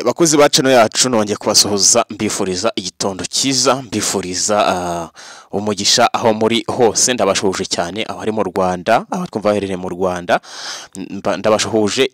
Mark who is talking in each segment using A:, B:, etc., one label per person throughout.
A: Bakozi ba channel yacu nongeye kubasuhuza mbifuriza igitondo cyiza mbifuriza umugisha aho muri hose ndabashuhuje cyane abari mu Rwanda abatwumva baherereye mu Rwanda ndabashuhuje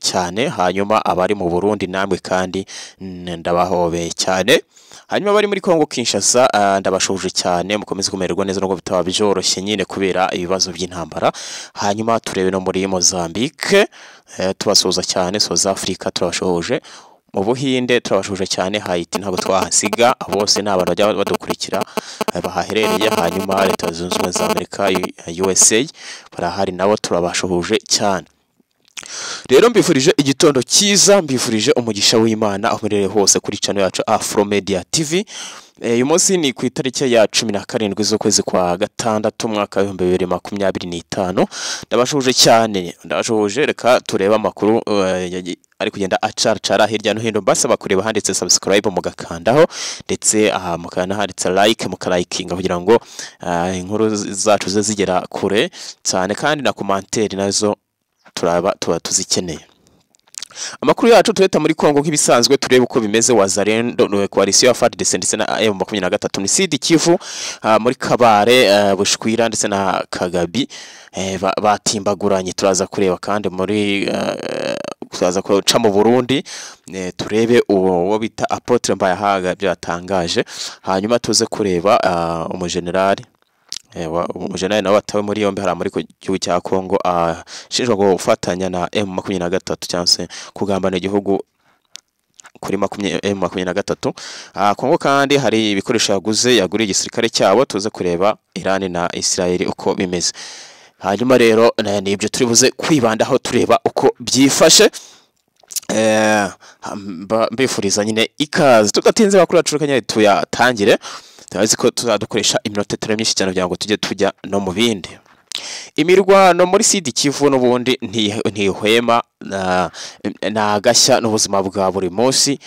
A: cyane hanyuma abari mu Burundi namwe kandi ndabahobeye cyane hanyuma bari muri Kongo Kinshasa ndabashuhuje cyane mukomeze kumererwa neza no bitaba byoroshye nyine kubera ibibazo by'intambara hanyuma turebe no muri Mozambique tubasuhuza cyane South Africa turabashuhuje mu Buhinde turabashuje cyane Haiti ntabwo twahasiga bose n'abantu bajya badukurikira bahaherereye hanyuma Leta Zunze Ubumwe za Amerika USA barahari nabo turabashuhuje cyane. Rero mbifurije igitondo cyiza mbifurije umugisha w'Imana aho murere hose kuri channel yacu Afro Media TV. Uyu munsi ni ku itariki ya 17 z'ukwezi kwa gatandatu mwaka wa 2025 ndabashuhuje cyane ndabashuhuje reka tureba amakuru ari kugenda acara hirya no hino basaba kureba handitse subscribe mugakandaho ndetse mukana handitse like mukalikinga kugira ngo inkuru zacu zigera kure cyane kandi na commentaire nazo tuba tuzikeneye. Amakuru yacu tureta muri Kongo nk'ibisanzwe turebe uko bimeze Wazalendo coalition ya FARDC ndetse na M23 ni Sud Kivu muri Kabare Bushwira ndetse na Kagabi batimbaguranye turaza kureba kandi muri turaza kuca mu Burundi turebe uwo bita Apotre Mbayahaga byatangaje hanyuma tuze kureba umugenerali umujenerali nawe watawe muri yombi hari muri gihugu cya Kongo shinjwa gufatanya na M23 cyangwa kugambana igihugu kuri M23 Kongo kandi hari ibikoresho yaguriye igisirikare cyabo tuze kureba Iran na Israel uko bimeze hanyuma rero nibyo turibuze kwibandaho tureba uko byifashe mbifuriza nyine ikaze tudatinze bakuru acurukanye tuyatangire tazi ko tuzadukoresha iminota 3 myinshi cyane kugira ngo tujye tujya no mu bindi. Imirwano muri Sud Kivu n'ubundi ntihwema na gashya n'ubuzima bwa buri munsi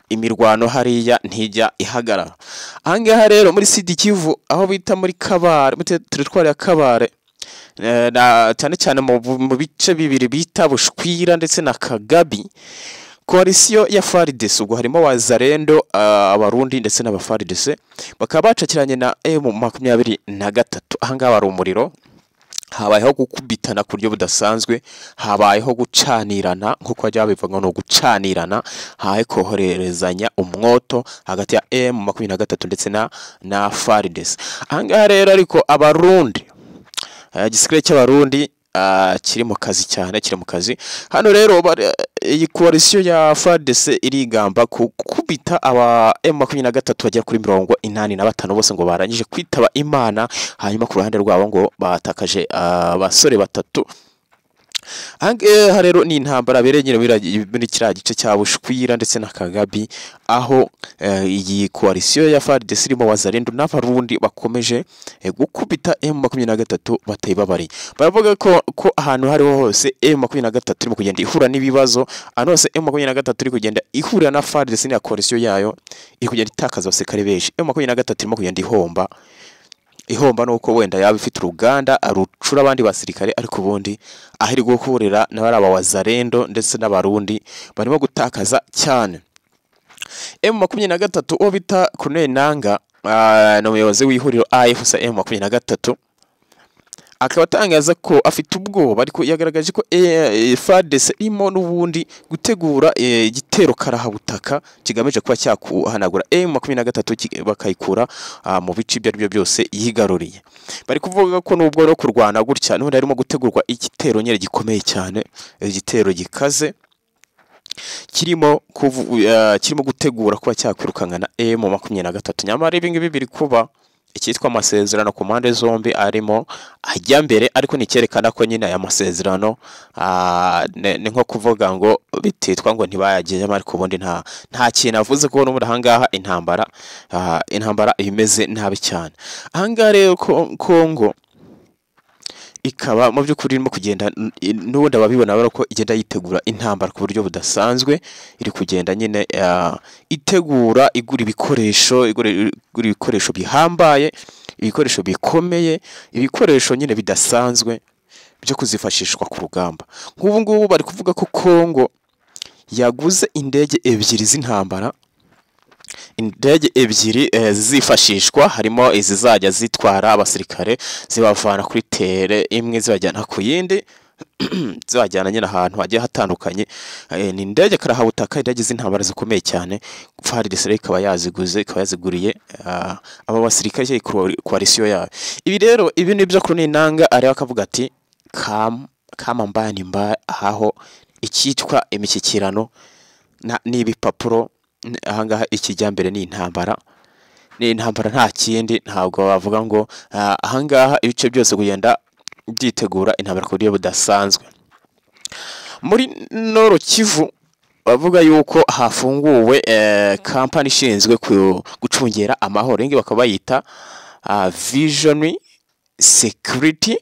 A: imirwano hariya ntijya ihagarara ahangaha rero muri Sud Kivu aho bita muri Kabare muri territoire ya Kabare cyane mu bice bibiri bita Bushwira ndetse na Kagabi coalition ya FARDC ubwo harimo Wazalendo abarundi ndetse n'abaFARDC bakaba bacakiranye na M23 ahangaha bari umuriro habayeho gukubitana ku buryo budasanzwe habayeho gucanirana nkuko bajya bivuga no gucanirana haye kohererezanya umwoto hagati ya M23 ndetse na FARDC ahangaha rero ariko abarundi igisirikare cy'abarundi kiri mu kazi cyane kiri mu kazi hano rero iyi coalition ya FARDC irigamba kubita aba M23 bajya kuri 85 bose ngo barangije kwitaba Imana hanyuma ku ruhande rwabo ngo batakaje abasore batatu rero ni intambara berenyere muri kiriya gice cya Bushwira ndetse na Kagabi aho iyi coalition ya FARDC irimo Wazalendo n'abarundi bakomeje gukubita M23 batayibabari baravuga ko ahantu hariho hose M23 irimo kugenda ihura n'ibibazo anose M23 iri kugenda ihura na FARDC na coalition yayo iri kugenda itakaza abasekare benshi M23 irimo kugenda ihomba nuko wenda yaba ifite uruganda arucura abandi basirikare ariko ubundi ahiri guhurira n'abaraba Wazalendo ndetse n'abarundi barimo gutakaza cyane. M23 uwo bita Colonel Nanga n'umuyobozi w'ihuriro AFC M23 akaba atangaza ko afite ubwoba ariko yagaragaje ko FARDC irimo n'ubundi gutegura igitero karahabutaka kigamije kuba cyakuhanagura M23 bakayikura mu bice byo byose yigaruriye bari kuvuga ko nubwo no kurwana gutya none harimo gutegurwa igitero nyere gikomeye cyane igitero gikaze kirimo gutegura kuba cyakwirukana na M23 nyamara ibingi bibiri kuba icyitwa amasezerano ku mpande zombi arimo ajya mbere ariko nicyerekana ko nyine aya masezerano ni nko kuvuga ngo bititwa ngo ntibayagiye ariko ubundi nta kintu avuze ko n'umuri ahangaha intambara imeze nabi cyane ahangaha rero Kongo ikaba mu by'ukuri irimo kugenda n'ubundi ababibona baro ko igenda yitegura intambara ku buryo budasanzwe iri kugenda nyine itegura igura ibikoresho bihambaye ibikoresho bikomeye ibikoresho nyine bidasanzwe byo kuzifashishwa ku rugamba nk'ubu ngubu bari kuvuga ko Kongo yaguze indege ebyiri z'intambara, indege ebyiri zifashishwa, harimo izizajya zitwara abasirikare zibavana kuri tere imwe zibajyana ku yindi zibajyana nyine ahantu hagiye hatandukanye. Ni indege karahabutaka, indege z'intambara zikomeye cyane. FARDC ikaba yaziguze, ikaba yaziguriye aba basirikare coalition yayo. Ibi rero ibi nibyo kuri Ninanga areba akavuga ati kama mbaya ni mbaya, aho icyitwa imishyikirano n'ibipapuro. Ahangaha ikijyambere ni intambara, nta kindi. Ntabwo bavuga ngo ahangaha ibice byose kugenda byitegura intambara ku buryo budasanzwe. Muri Nord Kivu bavuga yuko hafunguwe kampani ishinzwe gucungera amahoro, ingi bakaba bayita Vision Security.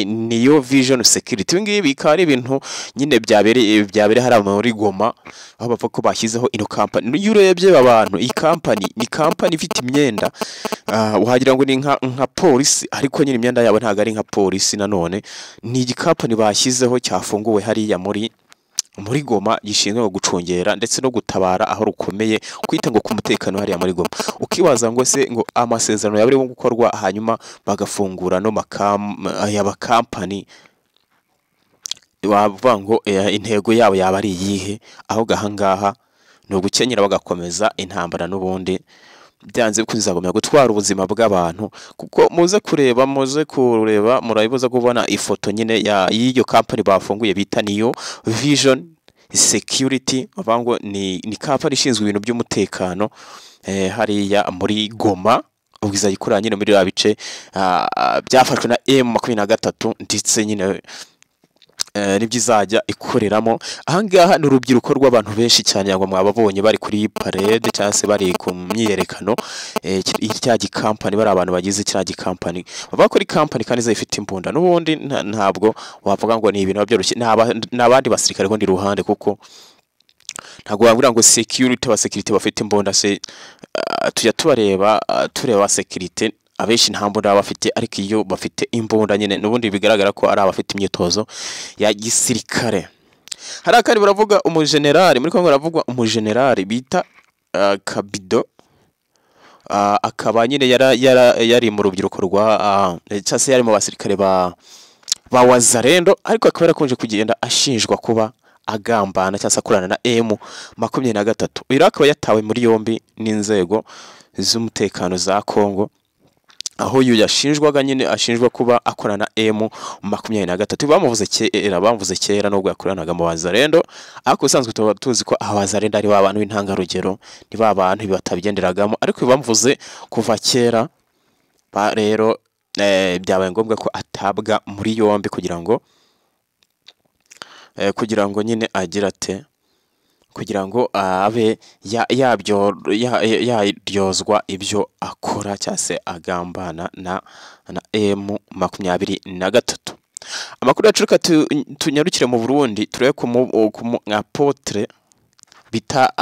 A: Niyo Vision Security. Ngibi bikaba ari ibintu nyine byabere hari muri Goma, aho bavuga ko bashyizeho ino kampani. Iyo urebye abantu, iyi kampani ni kampani ifite imyenda wagira ngo ni nka polisi, ariko nyine imyenda yabo ntago ari nka polisi. Nanone ni igikampani bashyizeho cyafunguwe hariya muri Goma, gishinzwe gucungera ndetse no gutabara aho rukomeye, kwita ngo ku mutekano hariya muri Goma. Ukibaza ngo se ngo amasezerano yabari gukorwa hanyuma bagafungura no y'abakampani, bavuga ngo intego yabo yaba ari iyihe? Aho gahangaha no gukenyera bagakomeza intambara n'ubundi byanze kuzagomya gutwara ubuzima bw'abantu. Kuko muze kureba murayibuza kubona ifoto nyine y'iyo kampani bafunguye bita niyo Vision Security. Bavuga ni kampani ishinzwe ibintu by'umutekano hariya muri Goma, ubwiza yikorera nyine muri bice byafashwe na M23 ndetse nyine n'ibyizajya ikoreramo. Ahangaha ni urubyiruko rw'abantu benshi cyane ngo mwababonye bari kuri parade cyangwa se bari ku myiyerekano. Cya gikampani bari abantu bagize cya gikampani, bavuga ko ari kampani kandi zifite imbunda. N'ubundi ntabwo wavuga ngo ni ibintu byoroshye, n'abandi basirikare ko ndi ruhande, kuko ntabwo wavuga ngo security bafite imbunda. Se tujya tureba security abenshi nta mbunda bafite, ariko iyo bafite imbunda nyine n'ubundi bigaragara ko ari abafite imyitozo ya gisirikare. Hari akandi baravuga umugenerali muri Kongo, baravuga umugenerali bita Kabido, akaba nyine yari mu rubyiruko rwa cyase, yari mu basirikare ba Wazalendo, ariko akaba yarakonje kugenda ashinjwa kuba agambana cyangwa akorana na M23. Uyu akaba yatawe muri yombi n'inzego z'umutekano za Kongo, aho uyu yashinjwaga nyine ashinjwa kuba akorana M23. Bamuvuze kera nubwo yakoranaga mu Wazalendo, ariko usanzwe tuba tuzi ko Wazalendo ari abantu b'intangarugero, ni abantu batabigenderagamo, ariko bamuvuze kuva kera. Rero byabaye ngombwa ko atabwa muri yombi kugira ngo nyine agira ate, kugira ngo abe yaryozwa ibyo akora cyangwa se agambana na M23. Amakuru yacu reka tunyarukire mu Burundi, turebe ku apotre bita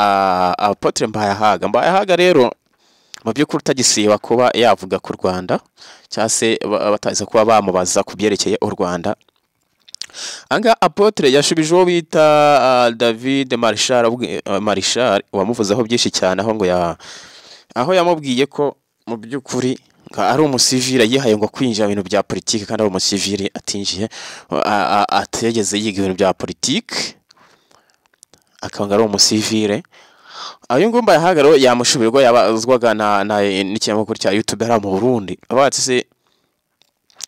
A: apotre Mbayahaga. Rero mu by'ukuri utagisiba kuba yavuga ku Rwanda cyangwa se batazi kuba bamubaza ku byerekeye u Rwanda. Anga apotre yashubije uwo bita David Marshal wamuvuzeho byinshi cyane, aho yamubwiye ko mu by'ukuri ari umusivile yihaye ngo kwinjira mu bintu bya politike, kandi ari umusivile atinjiye ategeze yiga ibintu bya politike, akanga ari umusivile. Ayo ngomba yahagaro yamushubirwa yabazwaga n'ikinyamakuru cya YouTube hari mu Burundi. Abatse se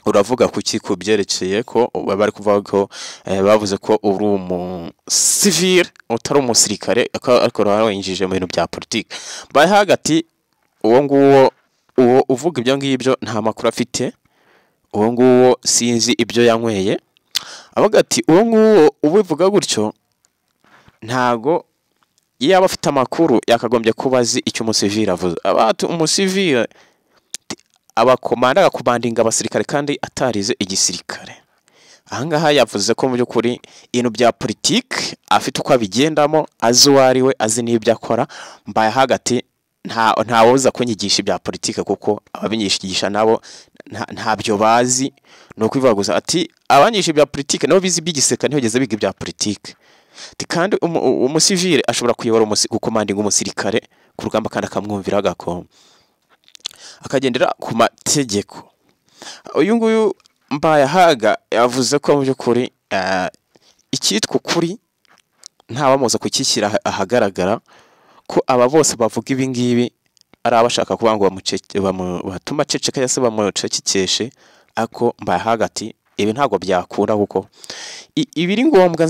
A: uravuga kuki ku byerekeye ko bari kuvuga ko bavuze ko uri umusivile utari umusirikare, ariko winjije mu bintu bya politike. Hagati uwo uvuga ibyo ngibyo nta makuru afite, uwo sinzi ibyo yanyweye. Avuga ati uwo ubivuga gutyo ntago yaba afite amakuru yakagombye kubazi icyo umusivile avuze. Abatu umusivile abakomanda agakubandinga abasirikare kandi atarize igisirikare. Ahangaha yavuze ko mu by'ukuri ibintu bya politike afite uko abigendamo, azi uwo ari we, azi n'ibyo akora. Mbaye hagati ntawoza kunyigisha ibya politike, kuko ababinyigisha nabo ntabyo bazi. No kwivuga gusa ati abanyigisha ibya politike nabo bizi iby'igisirikare ntibageze biga ibya politike. kandi umusivile ashobora kuyobora gukomandinga umusirikare ku rugamba kandi akamwumvira akagendera ku mategeko. Uyu nguyu Mbayahaga yavuze ko mu by'ukuri icyitwa ukuri ntawamuza kukishyira ahagaragara, ko aba bose bavuga ibi ngibi ari abashaka kuvuga ngo batuma ceceka yase bamucecekeshe, ako Mbayahaga ati ibi ntago byakura kuko ibiri ngombwa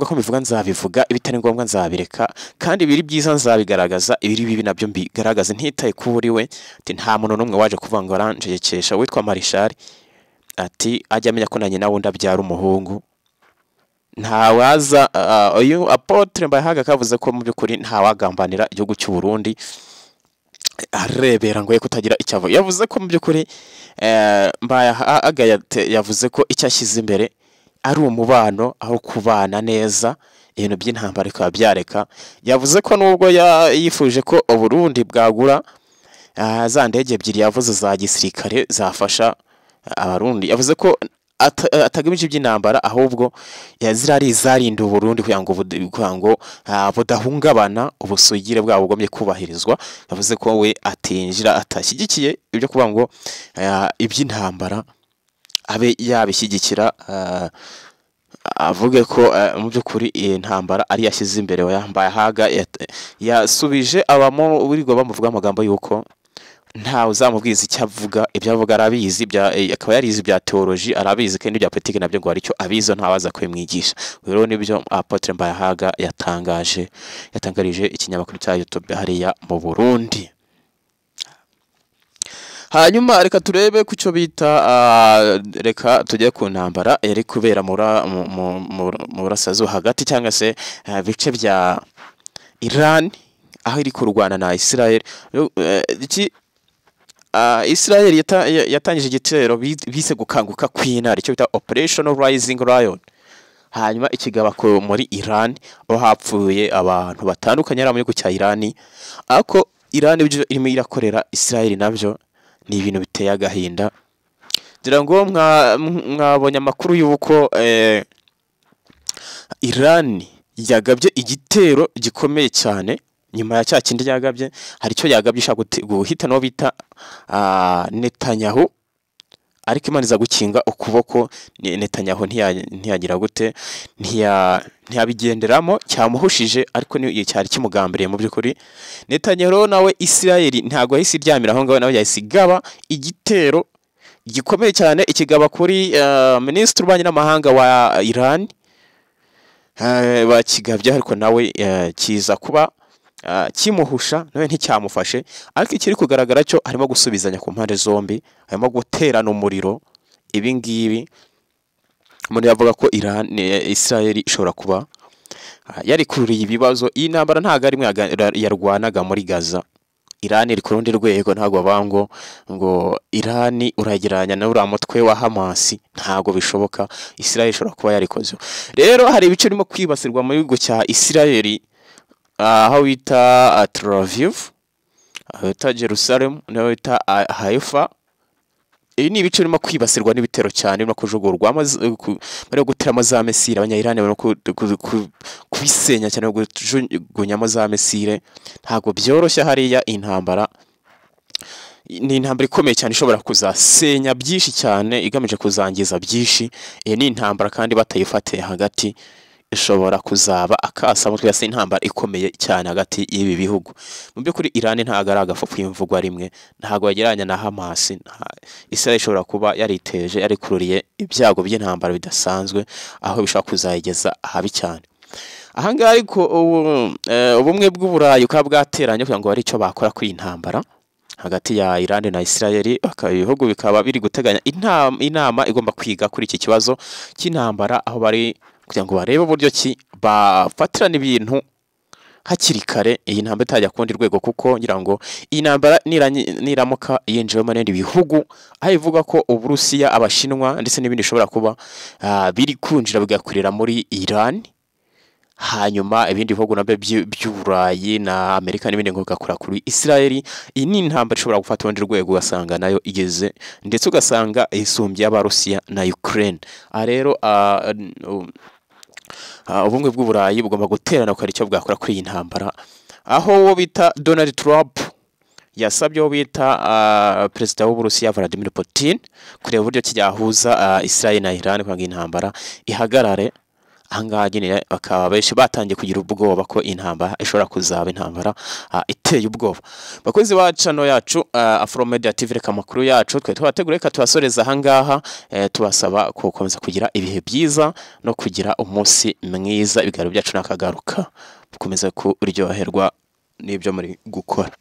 A: ko mbivuga nzabivuga, ibitari ngombwa nzabireka, kandi ibiri byiza nzabigaragaza, ibiri bibi nabyo mbigaragaze ntitaye kuri we. Ati nta muntu n'umwe waje kuvuga ngo aranjekesha witwa Marishari, ati ajya amenya ko nanjye nawe ndabyara umuhungu. Ntawaza uyu Apotre Mbayahaga kavuze ko mu by'ukuri ntawagambanira igihugu cy'u Burundi arebera ngo ye kutagira icyavo. Yavuze ko mu by'ukuri Mbayahaga yavuze ko icyashyize imbere ari umubano, aho kubana neza, ibintu by'intambara bikaba byareka. Yavuze ko nubwo yifuje ko u Burundi bwagura za ndege ebyiri yavuze za gisirikare zafasha abarundi, yavuze ko atagamije iby'intambara, ahubwo yazirari zarinda u Burundi kugira ngo budahungabana, ubusugire bwabo bugomye kubahirizwa. Yavuze ko we atashyigikiye ibyo kuvuga ngo iby'intambara abe yabishyigikira, avuge ko mu by'ukuri iyi ntambara ari yashyize imbere. Mbayahaga yasubije abamo uburirwa bamuvuga amagambo yuko nta uzamubwiza icyo avuga, ibyo avuga arabizi, akaba yarize bya theology arabizi, kandi bya politiki nabyo ngo aricyo abizo ntawaza kwimwigisha. Rero nibyo Apotre Mbayahaga yatangarije ikinyamakuru cya YouTube hariya mu Burundi. Hanyuma reka turebe ku cyo bita reka tujye ku ntambara yari kubera mu burasirazuba hagati, cyangwa se bice bya Iran, aho iri kurwana na Israel. Israel yatangije igitero bise gukanguka kw'intare, icyo bita Operation Rising Lion. Hanyuma ikigaba muri Iran, aho hapfuye abantu batandukanye ari mu gihugu cya Iran. Ako Iran ibyo irimo irakorera Israel nabyo ni ibintu biteye agahinda. Ngira ngo mwabonye amakuru y'uko Iran yagabye igitero gikomeye cyane. Nyuma ya cya kindi yagabye, hari cyo yagabye ishaka guhita no bita Netanyahu, ariko Imana iza gukinga ukuboko. Netanyahu ntiyagira gute, ntiyabigenderamo, cyamuhushije, ariko ni cyari kimugambiriye mu by'ukuri. Netanyahu nawe Israel ntago yahise iryamira aho ngaho, nawe yahise igaba igitero gikomeye cyane, ikigaba kuri Minisitiri w'Ububanyi n'Amahanga wa Iran. Bakigabye ariko nawe kiza kuba kimuhusha, nawe nticyamufashe. Ariko ikiri kugaragara cyo harimo gusubizanya ku mpande zombi, harimo guterana umuriro. Ibi ngibi umuntu yavuga ko Israel ishobora kuba yari kururiye ibibazo. Iyi ntambara ntago ari yarwanaga muri Gaza. Iran iri ku rundi rwego, ntago bavuga ngo Iran urageranya na uriya mutwe wa Hamas, ntago bishoboka. Israel ishobora kuba yarikoze. Rero hari ibice birimo kwibasirwa mu gihugu cya Israel, aho bita Tel Aviv, aho bita Jerusalem, naho bita Haifa. Ibi ni ibice birimo kwibasirwa n'ibitero cyane, no kujugurwa bari guteramo za mesire. Abanya-Iran barimo kubisenya cyane, kujugunyamo za mesire. Ntago byoroshye hariya intambara. Ni intambara ikomeye cyane, ishobora kuzasenya byinshi cyane, igamije kuzangiza byinshi. Ni intambara kandi batayifatiye hagati, ishobora kuzaba akasa mutwe yase intambara ikomeye cyane hagati y'ibi bihugu. Mu by'ukuri Iran ntago ari agafu y'imvugwa rimwe, ntago yageranya na Hamas. Israel ishobora kuba yariteje, yari kururiye ibyago by'intambara bidasanzwe, aho bishaka kuzayigeza ahabi cyane. Ahangaha ariko ubumwe bw'Uburayi ukaba bwateranye kugira ngo bari icyo bakora kuri intambara hagati ya Iran na Israel. Ibihugu bikaba biri guteganya inama igomba kwiga kuri iki kibazo cy'intambara, aho bari kugira ngo barebe uburyo ki bafatirana ibintu hakiri kare, iyi ntambara itajya kundi rwego, kuko ngira ngo iyi ntambara niramuka yinjiyemo n'ibindi bihugu, aho ivuga ko Uburusiya, Abashinwa ndetse n'ibindi bishobora kuba biri kunjira bigakurira muri Iran. Hanyuma ibindi bihugu nabyo by'Uburayi na Amerika n'ibindi ngo gakora kuri Israel. Iyi ni intambara ishobora gufata urundi rwego, ugasanga nayo igeze, ndetse ugasanga isumbye y'Abarusiya na Ukraine. Rero ubumwe bw'uburayi bugomba guterana ko ari cyo bwakora kuri iyi ntambara, aho wo bita Donald Trump yasabye wo bita perezida w'Uburusiya Vladimir Putin kureba uburyo kijyahuza Israel na Iran kugira ngo intambara ihagarare. Ahangaha nyine bakaba benshi batangiye kugira ubwoba ko intambara ishobora kuzaba intambara iteye ubwoba. Bakozi ba channel yacu Afro Media TV, reka makuru yacu twe twategura reka tubasoreza ahangaha, tubasaba gukomeza kugira ibihe byiza no kugira umunsi mwiza, ibiganiro byacu nakagaruka mukomeza kuryoherwa n'ibyo muri gukora.